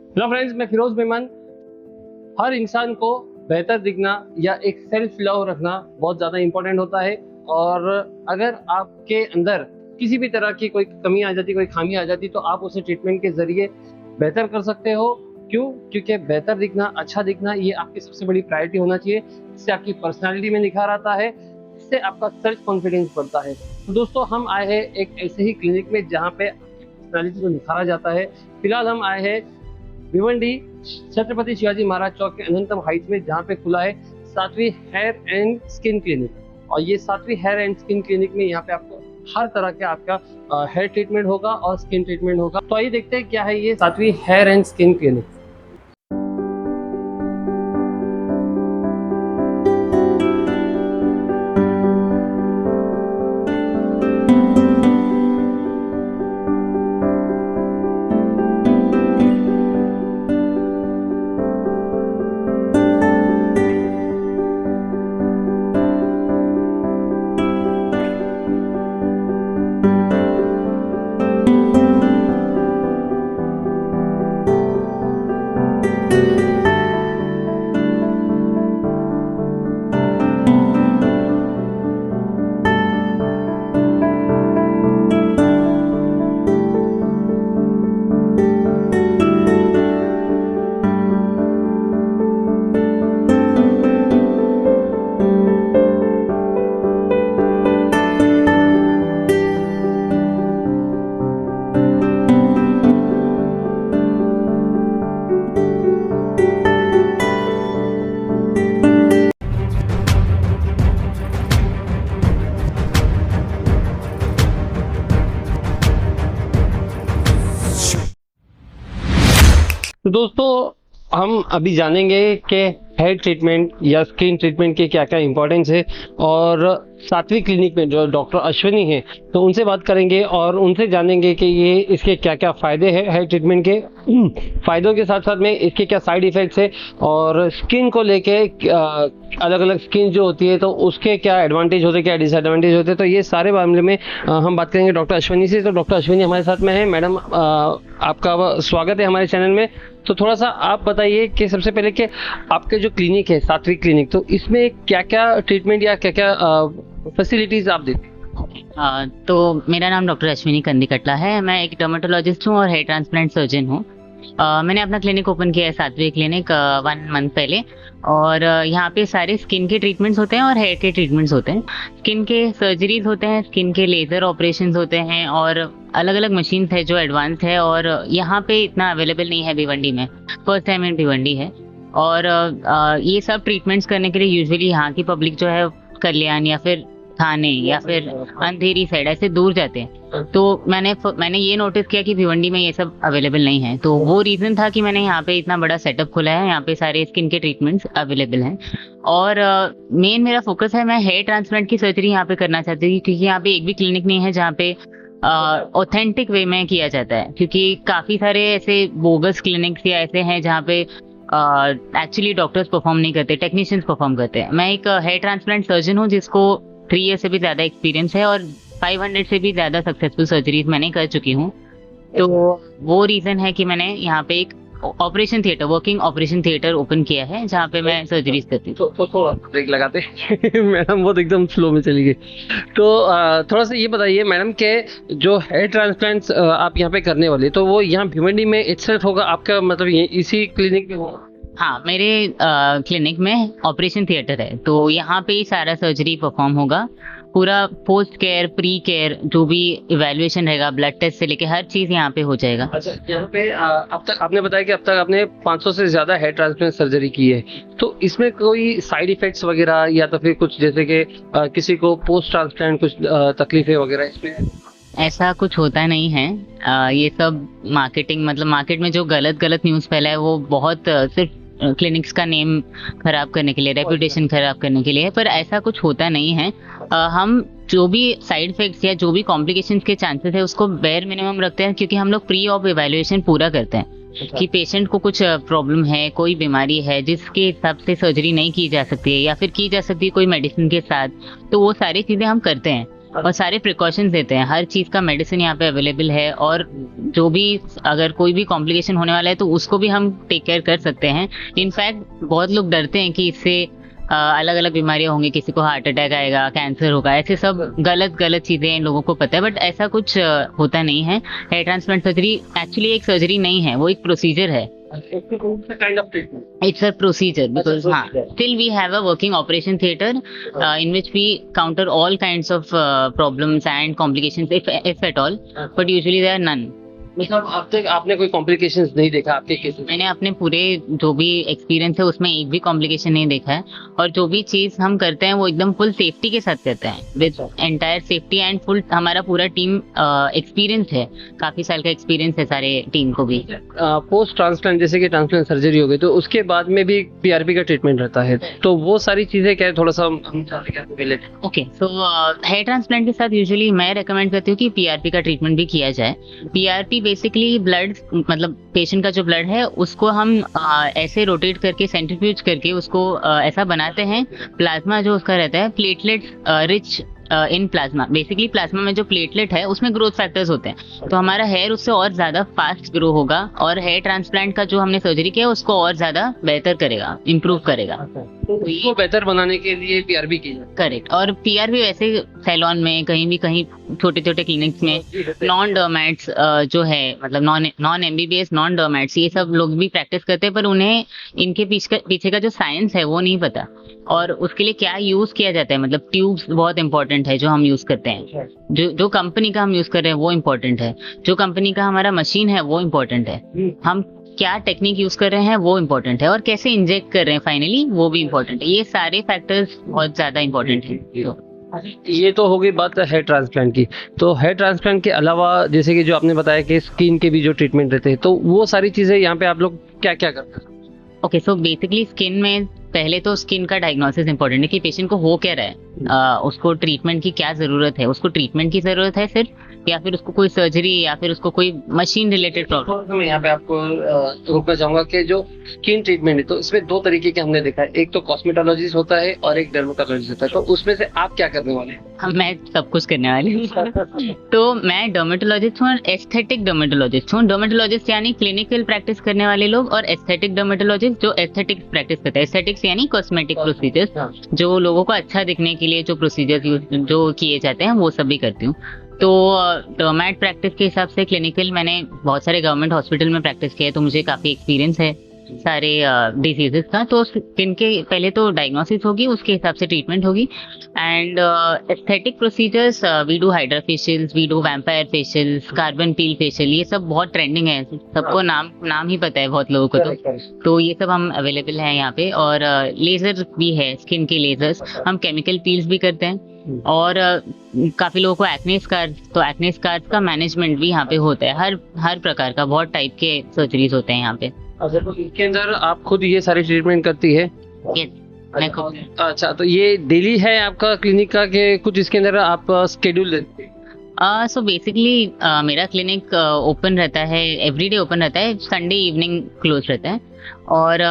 Hello friends, मैं फिरोज मेमन। हर इंसान को बेहतर दिखना या एक सेल्फ लव रखना बहुत ज़्यादा इम्पोर्टेंट होता है। और अगर आपके अंदर किसी भी तरह की कोई कमी आ जाती, कोई खामी आ जाती, तो आप उसे ट्रीटमेंट के जरिए बेहतर कर सकते हो। क्यों? क्योंकि बेहतर दिखना, अच्छा दिखना, ये आपकी सबसे बड़ी प्रायोरिटी होना चाहिए। इससे आपकी पर्सनालिटी में निखार आता है, इससे आपका सेल्फ कॉन्फिडेंस बढ़ता है। तो दोस्तों, हम आए हैं एक ऐसे ही क्लिनिक में जहाँ पे आपकी पर्सनालिटी को निखारा जाता है। फिलहाल हम आए हैं भिवंडी छत्रपति शिवाजी महाराज चौक के अनंतम हाइट्स में, जहाँ पे खुला है सात्वी हेयर एंड स्किन क्लिनिक। और ये सात्वी हेयर एंड स्किन क्लिनिक में यहाँ पे आपको हर तरह के आपका हेयर ट्रीटमेंट होगा और स्किन ट्रीटमेंट होगा। तो आइए देखते हैं क्या है ये सात्वी हेयर एंड स्किन क्लिनिक। तो दोस्तों, हम अभी जानेंगे कि हेयर ट्रीटमेंट या स्किन ट्रीटमेंट के क्या क्या इंपॉर्टेंस है। और सात्विक क्लिनिक में जो डॉक्टर अश्विनी हैं, तो उनसे बात करेंगे और उनसे जानेंगे कि ये इसके क्या क्या फ़ायदे हैं। हेयर ट्रीटमेंट के फ़ायदों के साथ साथ में इसके क्या साइड इफ़ेक्ट्स है, और स्किन को लेके अलग अलग स्किन जो होती है तो उसके क्या एडवांटेज होते हैं, क्या डिसएडवांटेज होते हैं। तो ये सारे मामले में हम बात करेंगे डॉक्टर अश्विनी से। तो डॉक्टर अश्विनी हमारे साथ में है। मैडम, आपका स्वागत है हमारे चैनल में। तो थोड़ा सा आप बताइए कि सबसे पहले कि आपके जो क्लिनिक है सात्विक क्लिनिक, तो इसमें क्या क्या ट्रीटमेंट या क्या क्या फैसिलिटीज आप देते हैं? तो मेरा नाम डॉक्टर अश्विनी कंदिकटला है। मैं एक डर्मेटोलॉजिस्ट हूँ और हेयर ट्रांसप्लांट सर्जन हूँ। मैंने अपना क्लिनिक ओपन किया है सात्विक क्लिनिक 1 मंथ पहले। और यहाँ पे सारे स्किन के ट्रीटमेंट्स होते हैं और हेयर के ट्रीटमेंट्स होते हैं। स्किन के सर्जरीज होते हैं, स्किन के लेज़र ऑपरेशंस होते हैं, और अलग अलग मशीन्स है जो एडवांस है। और यहाँ पे इतना अवेलेबल नहीं है भिवंडी में, फर्स्ट टाइम इन भिवंडी है। और ये सब ट्रीटमेंट्स करने के लिए यूजुअली यहाँ की पब्लिक जो है कल्याण या फिर थाने या फिर अंधेरी साइड ऐसे दूर जाते हैं। तो मैंने ये नोटिस किया कि भिवंडी में ये सब अवेलेबल नहीं है। तो वो रीज़न था कि मैंने यहाँ पे इतना बड़ा सेटअप खोला है। यहाँ पे सारे स्किन के ट्रीटमेंट्स अवेलेबल हैं। और मेन मेरा फोकस है, मैं हेयर ट्रांसप्लांट की सर्जरी यहाँ पे करना चाहती हूँ, क्योंकि यहाँ पे एक भी क्लिनिक नहीं है जहाँ पे ऑथेंटिक वे में किया जाता है। क्योंकि काफ़ी सारे ऐसे बोगस क्लिनिक्स या ऐसे हैं जहाँ पे एक्चुअली डॉक्टर्स परफॉर्म नहीं करते, टेक्नीशियंस परफॉर्म करते हैं। मैं एक हेयर ट्रांसप्लांट सर्जन हूँ जिसको 3 ईयर से भी ज़्यादा एक्सपीरियंस है, और 500 से भी ज़्यादा सक्सेसफुल सर्जरीज मैंने कर चुकी हूँ। तो वो रीज़न है कि मैंने यहाँ पे एक operation theatre, working operation theatre open किया है जहाँ पे मैं सर्जरीज करती हूँ। तो थोड़ा ब्रेक लगाते मैडम, वो तो एकदम स्लो में चली गई। तो थोड़ा सा ये बताइए मैडम के जो हेयर ट्रांसप्लांट्स आप यहाँ पे करने वाले, तो वो यहाँ भिवंडी में इटसेल्फ होगा आपका, मतलब ये इसी क्लिनिक में होगा? हाँ, मेरे क्लिनिक में ऑपरेशन थिएटर है, तो यहाँ पे ही सारा सर्जरी परफॉर्म होगा। पूरा पोस्ट केयर, प्री केयर, जो भी इवैल्यूएशन रहेगा, ब्लड टेस्ट से लेके हर चीज़ यहाँ पे हो जाएगा। अच्छा, यहाँ पे अब तक आपने बताया कि अब तक आपने 500 से ज़्यादा हेयर ट्रांसप्लांट सर्जरी की है। तो इसमें कोई साइड इफेक्ट्स वगैरह या तो फिर कुछ, जैसे कि किसी को पोस्ट ट्रांसप्लांट कुछ तकलीफें वगैरह इसमें? ऐसा कुछ होता नहीं है। ये सब मार्केटिंग, मतलब मार्केट में जो गलत न्यूज़ फैला है वो बहुत सिर्फ क्लिनिक्स का नेम खराब करने के लिए, रेपुटेशन खराब करने के लिए है। पर ऐसा कुछ होता नहीं है। हम जो भी साइड इफेक्ट्स या जो भी कॉम्प्लिकेशंस के चांसेस है उसको बेयर मिनिमम रखते हैं, क्योंकि हम लोग प्री ऑप इवैल्यूएशन पूरा करते हैं कि पेशेंट को कुछ प्रॉब्लम है, कोई बीमारी है जिसके हिसाब से सर्जरी नहीं की जा सकती है या फिर की जा सकती है कोई मेडिसिन के साथ। तो वो सारी चीज़ें हम करते हैं। और सारे प्रिकॉशंस देते हैं, हर चीज़ का मेडिसिन यहाँ पे अवेलेबल है, और जो भी अगर कोई भी कॉम्प्लिकेशन होने वाला है तो उसको भी हम टेक केयर कर सकते हैं। इनफैक्ट बहुत लोग डरते हैं कि इससे अलग अलग बीमारियां होंगी, किसी को हार्ट अटैक आएगा, कैंसर होगा, ऐसे सब गलत चीजें इन लोगों को पता है, बट ऐसा कुछ होता नहीं है। हेयर ट्रांसप्लांट सर्जरी एक्चुअली एक सर्जरी नहीं है, वो एक प्रोसीजर है। Kind of treatment, It's a procedure because still we have a working operation theater in which we counter all kinds of problems and complications if at all, but usually there are none. मतलब अब तक आपने कोई complications नहीं देखा आपके case में? मैंने अपने पूरे जो भी एक्सपीरियंस है उसमें एक भी कॉम्प्लिकेशन नहीं देखा है, और जो भी चीज हम करते हैं वो एकदम फुल सेफ्टी के साथ करते हैं, with entire safety and full. हमारा पूरा टीम एक्सपीरियंस है, काफी साल का एक्सपीरियंस है सारे टीम को भी। पोस्ट ट्रांसप्लांट जैसे कि ट्रांसप्लांट सर्जरी हो गई तो उसके बाद में भी पीआरपी का ट्रीटमेंट रहता है, तो वो सारी चीजें क्या है, थोड़ा सा हम चाहते हैं। ओके, सो हेयर ट्रांसप्लांट के साथ यूजुअली मैं रेकमेंड करती हूँ कि पीआरपी का ट्रीटमेंट भी किया जाए। पीआरपी बेसिकली ब्लड, मतलब पेशेंट का जो ब्लड है उसको हम ऐसे रोटेट करके, सेंट्रीफ्यूज करके उसको ऐसा बनाते हैं, प्लाज्मा जो उसका रहता है platelets rich in plasma. Basically plasma में जो प्लेटलेट है उसमें ग्रोथ फैक्टर्स होते हैं, तो हमारा हेयर उससे और ज्यादा फास्ट ग्रो होगा, और हेयर ट्रांसप्लांट का जो हमने सर्जरी किया है उसको और ज्यादा बेहतर करेगा, इम्प्रूव करेगा। तो इसको बेहतर बनाने के लिए पीआरपी की जाए। करेक्ट, और पीआरपी वैसे सैलून में कहीं छोटे छोटे क्लिनिक्स में नॉन डर्मेट्स जो है, मतलब नॉन एमबीबीएस नॉन डर्मेट्स, ये सब लोग भी प्रैक्टिस करते हैं, पर उन्हें इनके पीछे का जो साइंस है वो नहीं पता, और उसके लिए क्या यूज किया जाता है। मतलब ट्यूब्स बहुत इंपॉर्टेंट है जो हम यूज करते हैं, जो कंपनी का हम यूज कर रहे हैं वो इम्पोर्टेंट है, जो कंपनी का हमारा मशीन है वो इम्पोर्टेंट है, हम क्या टेक्निक यूज कर रहे हैं वो इम्पोर्टेंट है, और कैसे इंजेक्ट कर रहे हैं फाइनली वो भी इम्पोर्टेंट है। ये सारे फैक्टर्स बहुत ज्यादा इम्पोर्टेंट है। ये तो हो गई बात हेयर ट्रांसप्लांट की। तो हेयर ट्रांसप्लांट के अलावा जैसे कि जो आपने बताया कि स्किन के भी जो ट्रीटमेंट रहते हैं, तो वो सारी चीजें यहाँ पे आप लोग क्या क्या करते हैं? ओके, सो बेसिकली स्किन में पहले तो स्किन का डायग्नोसिस इंपॉर्टेंट है कि पेशेंट को हो क्या रहा है, उसको ट्रीटमेंट की क्या जरूरत है, उसको ट्रीटमेंट की जरूरत है सिर्फ, या फिर उसको कोई सर्जरी, या फिर उसको कोई मशीन रिलेटेड प्रॉब्लम। मैं यहाँ पे आपको रोकना चाहूंगा कि जो स्किन ट्रीटमेंट है तो इसमें दो तरीके के हमने देखा है, एक तो कॉस्मेटोलॉजिस्ट होता है और एक डर्मेटोलॉजिस्ट होता है, तो उसमें से आप क्या करने वाले हैं? मैं सब कुछ करने वाली हूँ। तो मैं डर्मेटोलॉजिस्ट हूँ और एस्थेटिक डर्मेटोलॉजिस्ट हूँ। डर्मेटोलॉजिस्ट यानी क्लिनिकल प्रैक्टिस करने वाले लोग, और एस्थेटिक डर्मेटोलॉजिस्ट जो एस्थेटिक प्रैक्टिस करते हैं। एस्थेटिक्स यानी कॉस्मेटिक प्रोसीजर्स, जो लोगों को अच्छा दिखने के लिए जो प्रोसीजर्स जो किए जाते हैं वो सब भी करती हूँ। तो डर्मेट प्रैक्टिस के हिसाब से क्लिनिकल मैंने बहुत सारे गवर्नमेंट हॉस्पिटल में प्रैक्टिस किया है, तो मुझे काफी एक्सपीरियंस है सारे डिजीजेस का। तो स्किन के पहले तो डायग्नोसिस होगी, उसके हिसाब से ट्रीटमेंट होगी। And aesthetic procedures, we do hydra facials, we do vampire facials, carbon peel facial, ये सब बहुत ट्रेंडिंग है, सबको नाम ही पता है बहुत लोगों को। तो ये सब हम अवेलेबल है यहाँ पे, और लेजर भी है, स्किन के लेजर्स, हम केमिकल पील्स भी करते हैं, और काफी लोगों को एक्ने स्कार्स, तो एक्ने स्कार्स का मैनेजमेंट भी यहाँ पे होता है। हर प्रकार का बहुत टाइप के सर्जरीज होते हैं यहाँ पे। अच्छा, तो इसके अंदर आप खुद ये सारी ट्रीटमेंट करती है? यस, मैं खुद। अच्छा, तो ये डेली है आपका क्लिनिक का कि कुछ इसके अंदर आप स्केड्यूल देते हैं? सो बेसिकली मेरा क्लिनिक ओपन रहता है, एवरीडे ओपन रहता है, संडे इवनिंग क्लोज रहता है, और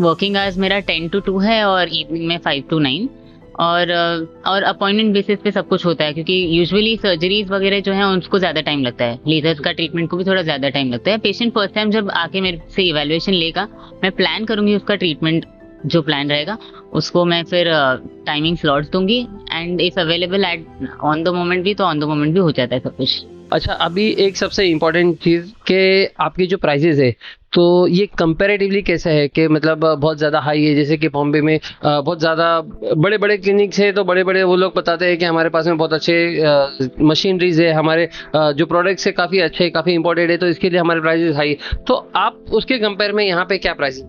वर्किंग आवर्स मेरा 10 to 2 है, और इवनिंग में 5 to 9, और अपॉइंटमेंट बेसिस पे सब कुछ होता है, क्योंकि यूजुअली सर्जरीज वगैरह जो है उसको ज्यादा टाइम लगता है, लेजर्स का ट्रीटमेंट को भी थोड़ा ज्यादा टाइम लगता है। पेशेंट फर्स्ट टाइम जब आके मेरे से इवैल्यूएशन लेगा, मैं प्लान करूंगी उसका ट्रीटमेंट, जो प्लान रहेगा उसको मैं फिर टाइमिंग स्लॉट्स दूंगी, and if available at on the moment भी, तो ऑन द मोमेंट भी हो जाता है सब कुछ। अच्छा, अभी एक सबसे इम्पोर्टेंट चीज के आपकी जो प्राइसेस है तो ये कंपैरेटिवली कैसे है कि मतलब बहुत ज़्यादा हाई है, जैसे कि बॉम्बे में बहुत ज़्यादा बड़े बड़े क्लिनिक्स है, तो बड़े बड़े वो लोग बताते हैं कि हमारे पास में बहुत अच्छे मशीनरीज है, हमारे जो प्रोडक्ट्स है काफ़ी अच्छे, काफ़ी इंपॉर्टेंट है, तो इसके लिए हमारे प्राइसेस हाई। तो आप उसके कंपेयर में यहाँ पे क्या प्राइस?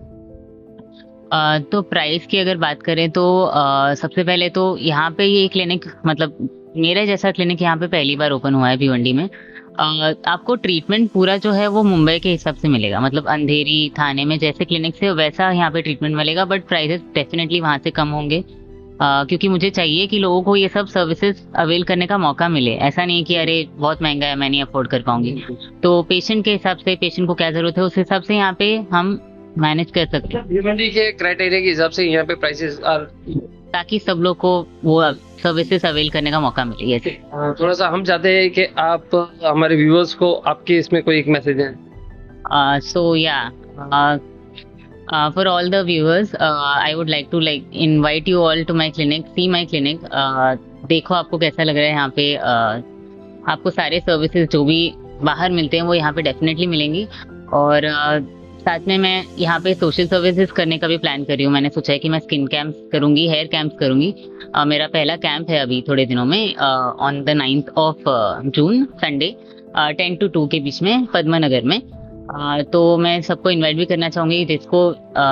तो प्राइस की अगर बात करें तो सबसे पहले तो यहाँ पे ये क्लिनिक, मतलब मेरे जैसा क्लिनिक यहाँ पे पहली बार ओपन हुआ है भिवंडी में। आपको ट्रीटमेंट पूरा जो है वो मुंबई के हिसाब से मिलेगा, मतलब अंधेरी थाने में जैसे क्लिनिक से वैसा यहाँ पे ट्रीटमेंट मिलेगा, बट प्राइसेस डेफिनेटली वहाँ से कम होंगे, क्योंकि मुझे चाहिए कि लोगों को ये सब सर्विसेज अवेल करने का मौका मिले। ऐसा नहीं कि अरे बहुत महंगा है, मैं नहीं अफोर्ड कर पाऊंगी। तो पेशेंट के हिसाब से, पेशेंट को क्या जरूरत है उस हिसाब से यहाँ पे हम मैनेज कर सकते हैं। भिवंडी के क्राइटेरिया के हिसाब से यहाँ पे प्राइसेस आर ताकि सब लोग को वो सर्विसेज अवेल करने का मौका मिले। यस। थोड़ा सा हम चाहते हैं कि आप हमारे व्यूअर्स को आपके इसमें कोई एक मैसेज है। So yeah, for all the viewers, I would like to invite you all to my clinic, see my clinic. देखो आपको कैसा लग रहा है यहाँ पे। आपको सारे सर्विसेज जो भी बाहर मिलते हैं वो यहाँ पे डेफिनेटली मिलेंगी। और साथ में मैं यहाँ पे सोशल सर्विसेज करने का भी प्लान कर रही हूँ। मैंने सोचा है कि मैं स्किन कैंप्स करूँगी, हेयर कैंप्स करूँगी। मेरा पहला कैंप है अभी थोड़े दिनों में, on the 9th of June, Sunday 10 to 2 के बीच में पद्मा नगर में। तो मैं सबको इनवाइट भी करना चाहूँगी, जिसको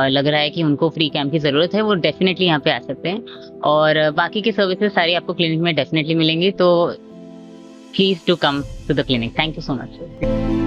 लग रहा है कि उनको फ्री कैंप की ज़रूरत है वो डेफिनेटली यहाँ पे आ सकते हैं। और बाकी की सर्विसेज सारी आपको क्लिनिक में डेफिनेटली मिलेंगी, तो please to come to the clinic. Thank you so much.